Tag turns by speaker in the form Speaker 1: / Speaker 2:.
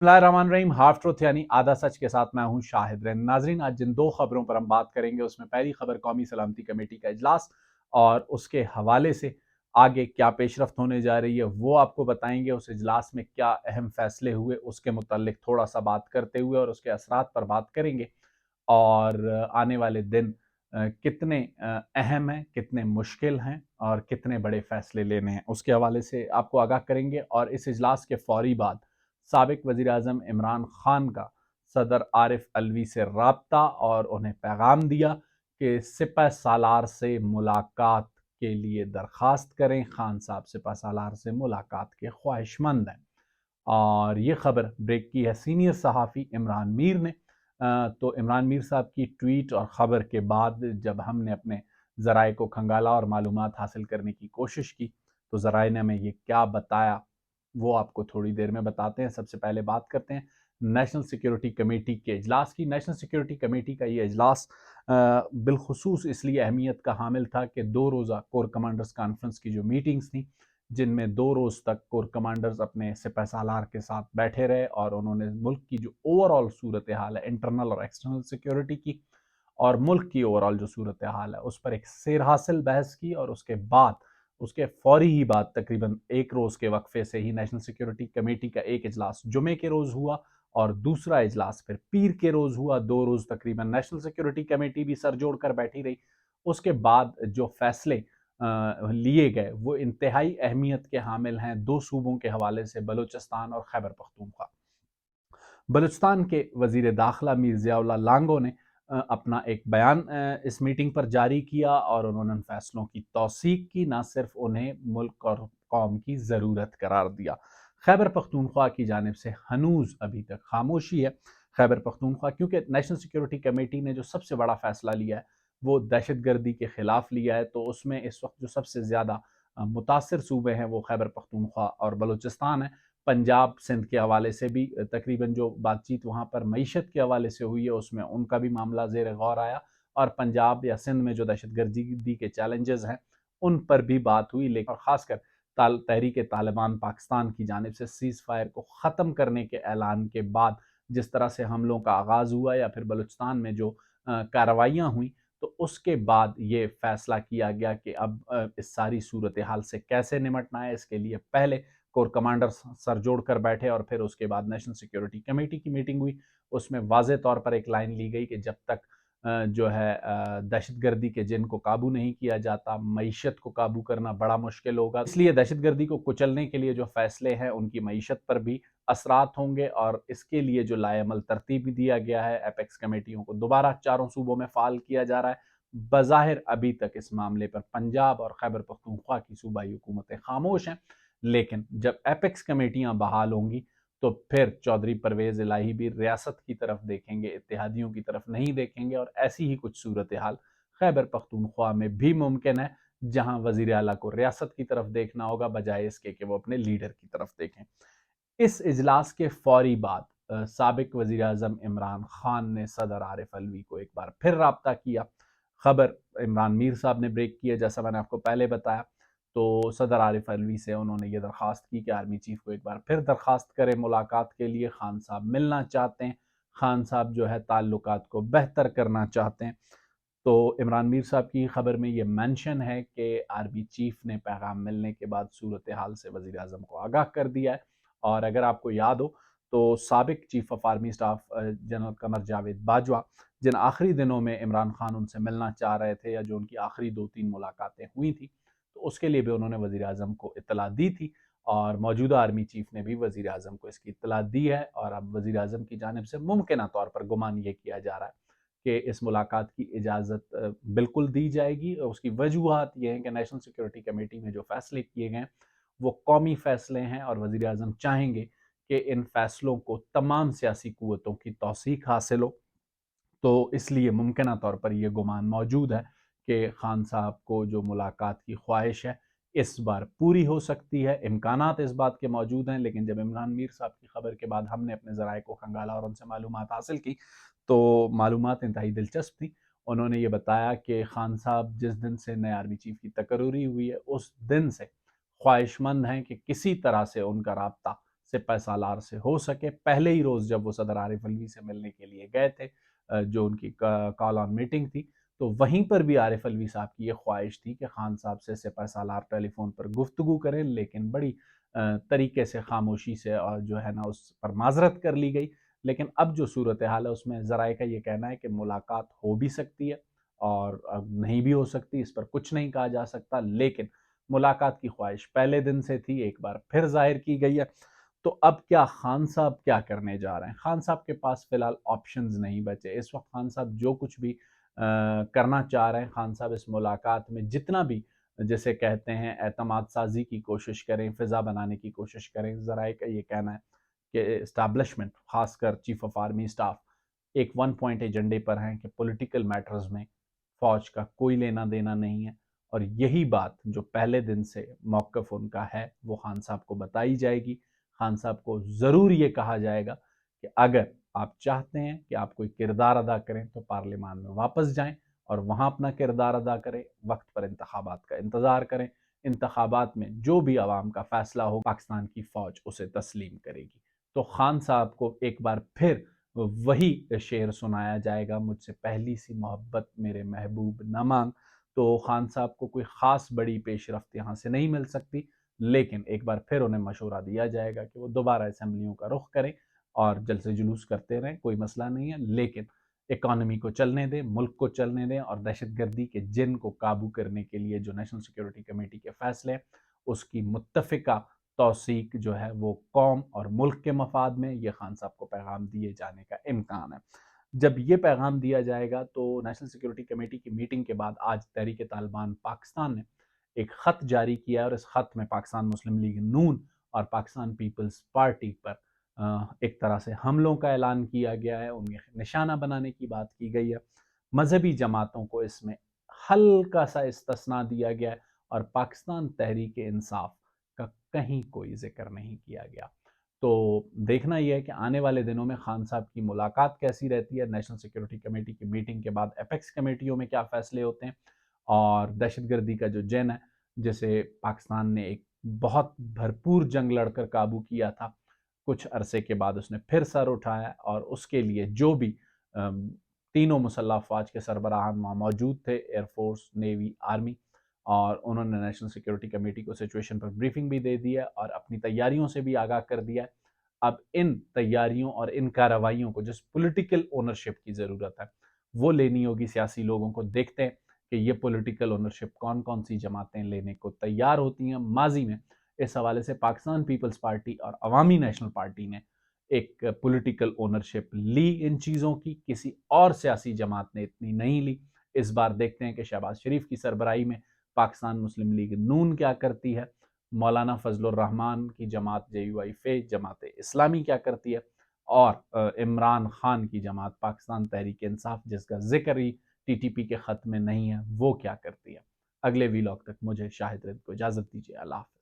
Speaker 1: बिस्मिल्लाहिर्रहमानिर्रहीम। Half truth यानी आधा सच के साथ मैं हूं शाहिद रैन। नाजरीन, आज जिन दो खबरों पर हम बात करेंगे उसमें पहली खबर कौमी सलामती कमेटी का इजलास और उसके हवाले से आगे क्या पेशरफ्त होने जा रही है वो आपको बताएंगे। उस इजलास में क्या अहम फैसले हुए उसके मुतालिक थोड़ा सा बात करते हुए और उसके असरात पर बात करेंगे और आने वाले दिन कितने अहम हैं, कितने मुश्किल हैं और कितने बड़े फैसले लेने हैं उसके हवाले से आपको आगाह करेंगे। और इस इजलास के फौरी बाद साबिक वज़ीर आज़म इमरान खान का सदर आरिफ अलवी से राब्ता और उन्हें पैगाम दिया कि सिपह सालार से मुलाकात के लिए दरख्वास्त करें। खान साहब सिपह सालार से मुलाकात के ख्वाहिशमंद हैं और ये खबर ब्रेक की है सीनियर सहाफ़ी इमरान मीर ने। तो इमरान मीर साहब की ट्वीट और ख़बर के बाद जब हमने अपने ज़राए को खंगाला और मालूमात हासिल करने की कोशिश की तो ज़राए ने हमें ये क्या बताया वो आपको थोड़ी देर में बताते हैं। सबसे पहले बात करते हैं नेशनल सिक्योरिटी कमेटी के इजलास की। नेशनल सिक्योरिटी कमेटी का ये इजलास बिलखुसूस इसलिए अहमियत का हामिल था कि 2 रोज़ा कोर कमांडर्स कॉन्फ्रेंस की जो मीटिंग्स थी, जिनमें 2 रोज़ तक कोर कमांडर्स अपने सिपह सालार के साथ बैठे रहे और उन्होंने मुल्क की जो ओवरऑल सूरत हाल है इंटरनल और एक्सटर्नल सिक्योरिटी की और मुल्क की ओवरऑल जो सूरत हाल है उस पर एक सेर हासिल बहस की। और उसके बाद उसके फौरी ही बाद तकरीबन 1 रोज़ के वक्फे से ही नेशनल सिक्योरिटी कमेटी का एक इजलास जुमे के रोज़ हुआ और दूसरा इजलास फिर पीर के रोज़ हुआ। 2 रोज़ तकरीबन नेशनल सिक्योरिटी कमेटी भी सर जोड़ कर बैठी रही। उसके बाद जो फैसले लिए गए वो इंतहाई अहमियत के हामिल हैं 2 सूबों के हवाले से, बलूचिस्तान और खैबर पख्तूनख्वा। बलूचिस्तान के वजीर दाखिला मीर ज़ियाउल्लाह लांगो ने अपना एक बयान इस मीटिंग पर जारी किया और उन्होंने उन फैसलों की तौसीक की, ना सिर्फ उन्हें मुल्क और कौम की ज़रूरत करार दिया। खैबर पख्तूनख्वा की जानिब से हनूज अभी तक खामोशी है। खैबर पख्तूनख्वा क्योंकि नेशनल सिक्योरिटी कमेटी ने जो सबसे बड़ा फैसला लिया है वो दहशत गर्दी के ख़िलाफ़ लिया है, तो उसमें इस वक्त जो सबसे ज़्यादा मुतासर सूबे हैं वो खैबर पख्तूनख्वा और बलूचिस्तान है। पंजाब सिंध के हवाले से भी तकरीबन जो बातचीत वहाँ पर मईशत के हवाले से हुई है उसमें उनका भी मामला ज़ेर गौर आया और पंजाब या सिंध में जो दहशत गर्दी के चैलेंजेस हैं उन पर भी बात हुई। लेकिन और ख़ासकर तहरीक तालिबान पाकिस्तान की जानिब से सीज़ फायर को ख़त्म करने के ऐलान के बाद जिस तरह से हमलों का आगाज़ हुआ या फिर बलूचिस्तान में जो कार्रवाइयाँ हुई, तो उसके बाद ये फ़ैसला किया गया कि अब इस सारी सूरत हाल से कैसे निमटना है। इसके लिए पहले कोर कमांडर सर जोड़ कर बैठे और फिर उसके बाद नेशनल सिक्योरिटी कमेटी की मीटिंग हुई। उसमें वाज़े तौर पर एक लाइन ली गई कि जब तक जो है दहशतगर्दी के जिन को काबू नहीं किया जाता, मईशत को काबू करना बड़ा मुश्किल होगा। इसलिए दहशतगर्दी को कुचलने के लिए जो फैसले हैं उनकी मईशत पर भी असरात होंगे और इसके लिए जो लाएमल तरतीब दिया गया है एपेक्स कमेटियों को दोबारा 4 सूबों में फ़ाल किया जा रहा है। बज़ाहिर अभी तक इस मामले पर पंजाब और खैबर पख्तूनख्वा की सूबाई हुकूमतें खामोश हैं, लेकिन जब एपेक्स कमेटियां बहाल होंगी तो फिर चौधरी परवेज़ इलाही भी रियासत की तरफ देखेंगे, इत्तेहादियों की तरफ नहीं देखेंगे। और ऐसी ही कुछ सूरत हाल खैबर पख्तूनख्वा में भी मुमकिन है, जहां वज़ीर आला को रियासत की तरफ देखना होगा बजाय इसके कि वो अपने लीडर की तरफ देखें। इस इजलास के फौरी बाद साबिक वज़ीर आज़म इमरान खान ने सदर आरिफ अलवी को एक बार फिर राब्ता किया। खबर इमरान मीर साहब ने ब्रेक की है, जैसा मैंने आपको पहले बताया। तो सदर आरिफ अलवी से उन्होंने ये दरख्वास्त की कि आर्मी चीफ को एक बार फिर दरख्वास्त करें मुलाकात के लिए। खान साहब मिलना चाहते हैं, खान साहब जो है ताल्लुकात को बेहतर करना चाहते हैं। तो इमरान मीर साहब की खबर में ये मेंशन है कि आर्मी चीफ ने पैगाम मिलने के बाद सूरत हाल से वज़ीर आज़म को आगाह कर दिया है। और अगर आपको याद हो तो साबिक chief of army staff general Qamar Javed Bajwa, जिन आखिरी दिनों में इमरान खान उनसे मिलना चाह रहे थे या जो उनकी आखिरी 2-3 मुलाकातें हुई थी, तो उसके लिए भी उन्होंने वज़ीर आज़म को इत्तला दी थी और मौजूदा आर्मी चीफ ने भी वज़ीर आज़म को इसकी इत्तला दी है। और अब वज़ीर आज़म की जानिब से मुमकिन तौर पर गुमान ये किया जा रहा है कि इस मुलाकात की इजाज़त बिल्कुल दी जाएगी। और उसकी वजूहात ये हैं कि नेशनल सिक्योरिटी कमेटी में जो फ़ैसले किए गए वो कौमी फ़ैसले हैं और वज़ीर आज़म चाहेंगे कि इन फ़ैसलों को तमाम सियासी क़ुव्वतों की तौसीक हासिल हो। तो इसलिए मुमकिन तौर पर यह गुमान मौजूद है कि खान साहब को जो मुलाकात की ख्वाहिश है इस बार पूरी हो सकती है। इम्कानात इस बात के मौजूद हैं, लेकिन जब इमरान मीर साहब की खबर के बाद हमने अपने ज़राए को खंगाला और उनसे मालूमात हासिल की तो मालूमात इंतहाई दिलचस्प थी। उन्होंने ये बताया कि खान साहब जिस दिन से नए आर्मी चीफ की तकर्री हुई है उस दिन से ख्वाहिशमंद हैं कि किसी तरह से उनका राब्ता سپہ سالار سے ہو سکے۔ پہلے ہی روز جب وہ صدر عارف علوی سے ملنے کے لیے گئے تھے، جو ان کی کال آن میٹنگ تھی، تو وہیں پر بھی عارف علوی صاحب کی یہ خواہش تھی کہ خان صاحب سے سپہ سالار ٹیلی فون پر گفتگو کریں، لیکن بڑی طریقے سے خاموشی سے اور جو ہے نا اس پر معذرت کر لی گئی۔ لیکن اب جو صورتحال ہے اس میں ذرائع کا یہ کہنا ہے کہ ملاقات ہو بھی سکتی ہے اور نہیں بھی ہو سکتی، اس پر کچھ نہیں کہا جا سکتا، لیکن ملاقات کی خواہش پہلے دن سے تھی، ایک بار پھر ظاہر کی گئی ہے۔ تو اب کیا خان صاحب کیا کرنے جا رہے ہیں؟ خان صاحب کے پاس فی الحال آپشنز نہیں بچے اس وقت۔ خان صاحب جو کچھ بھی کرنا چاہ رہے ہیں، خان صاحب اس ملاقات میں جتنا بھی جسے کہتے ہیں اعتماد سازی کی کوشش کریں، فضا بنانے کی کوشش کریں، ذرائع کا یہ کہنا ہے کہ اسٹیبلشمنٹ، خاص کر چیف آف آرمی اسٹاف، ایک ون پوائنٹ ایجنڈے پر ہیں کہ پولیٹیکل میٹرز میں فوج کا کوئی لینا دینا نہیں ہے، اور یہی بات جو پہلے دن سے موقف ان کا ہے وہ خان صاحب کو بتائی جائے گی۔ خان صاحب کو ضرور یہ کہا جائے گا کہ اگر آپ چاہتے ہیں کہ آپ کوئی کردار ادا کریں تو پارلیمان میں واپس جائیں اور وہاں اپنا کردار ادا کریں، وقت پر انتخابات کا انتظار کریں، انتخابات میں جو بھی عوام کا فیصلہ ہو پاکستان کی فوج اسے تسلیم کرے گی۔ تو خان صاحب کو ایک بار پھر وہی شعر سنایا جائے گا، مجھ سے پہلی سی محبت میرے محبوب نہ مانگ۔ تو خان صاحب کو کوئی خاص بڑی پیش رفت یہاں سے نہیں مل سکتی، لیکن ایک بار پھر انہیں مشورہ دیا جائے گا کہ وہ دوبارہ اسمبلیوں کا رخ کریں اور جلسے جلوس کرتے رہیں، کوئی مسئلہ نہیں ہے، لیکن اکانومی کو چلنے دیں، ملک کو چلنے دیں، اور دہشت گردی کے جن کو قابو کرنے کے لیے جو نیشنل سیکیورٹی کمیٹی کے فیصلے ہیں اس کی متفقہ توثیق جو ہے وہ قوم اور ملک کے مفاد میں، یہ خان صاحب کو پیغام دیے جانے کا امکان ہے۔ جب یہ پیغام دیا جائے گا تو نیشنل سیکیورٹی کمیٹی کی میٹنگ کے بعد آج تحریک طالبان پاکستان نے ایک خط جاری کیا ہے، اور اس خط میں پاکستان مسلم لیگ نون اور پاکستان پیپلز پارٹی پر ایک طرح سے حملوں کا اعلان کیا گیا ہے، انہیں نشانہ بنانے کی بات کی گئی ہے۔ مذہبی جماعتوں کو اس میں ہلکا سا استثناء دیا گیا ہے، اور پاکستان تحریک انصاف کا کہیں کوئی ذکر نہیں کیا گیا۔ تو دیکھنا یہ ہے کہ آنے والے دنوں میں خان صاحب کی ملاقات کیسی رہتی ہے، نیشنل سیکیورٹی کمیٹی کی میٹنگ کے بعد اپیکس کمیٹیوں میں کیا فیصلے ہوتے ہیں، اور دہشت گردی کا جو جن ہے جسے پاکستان نے ایک بہت بھرپور جنگ لڑ کر قابو کیا تھا، کچھ عرصے کے بعد اس نے پھر سر اٹھایا، اور اس کے لیے جو بھی تینوں مسلح افواج کے سربراہان وہاں موجود تھے، ایئر فورس، نیوی، آرمی، اور انہوں نے نیشنل سیکیورٹی کمیٹی کو سچویشن پر بریفنگ بھی دے دی ہے اور اپنی تیاریوں سے بھی آگاہ کر دیا ہے۔ اب ان تیاریوں اور ان کارروائیوں کو جس پولیٹیکل اونرشپ کی ضرورت ہے وہ لینی ہوگی سیاسی لوگوں کو۔ دیکھتے ہیں کہ یہ پولیٹیکل اونرشپ کون کون سی جماعتیں لینے کو تیار ہوتی ہیں۔ ماضی میں اس حوالے سے پاکستان پیپلز پارٹی اور عوامی نیشنل پارٹی نے ایک پولیٹیکل اونرشپ لی ان چیزوں کی، کسی اور سیاسی جماعت نے اتنی نہیں لی۔ اس بار دیکھتے ہیں کہ شہباز شریف کی سربراہی میں پاکستان مسلم لیگ نون کیا کرتی ہے، مولانا فضل الرحمان کی جماعت JUI جماعت اسلامی کیا کرتی ہے، اور عمران خان کی جماعت پاکستان تحریک انصاف جس کا ذکر ہی TTP کے خط میں نہیں ہے وہ کیا کرتی ہے۔ اگلے ویلاگ تک مجھے شاہد رضا کو اجازت دیجیے، اللہ حافظ۔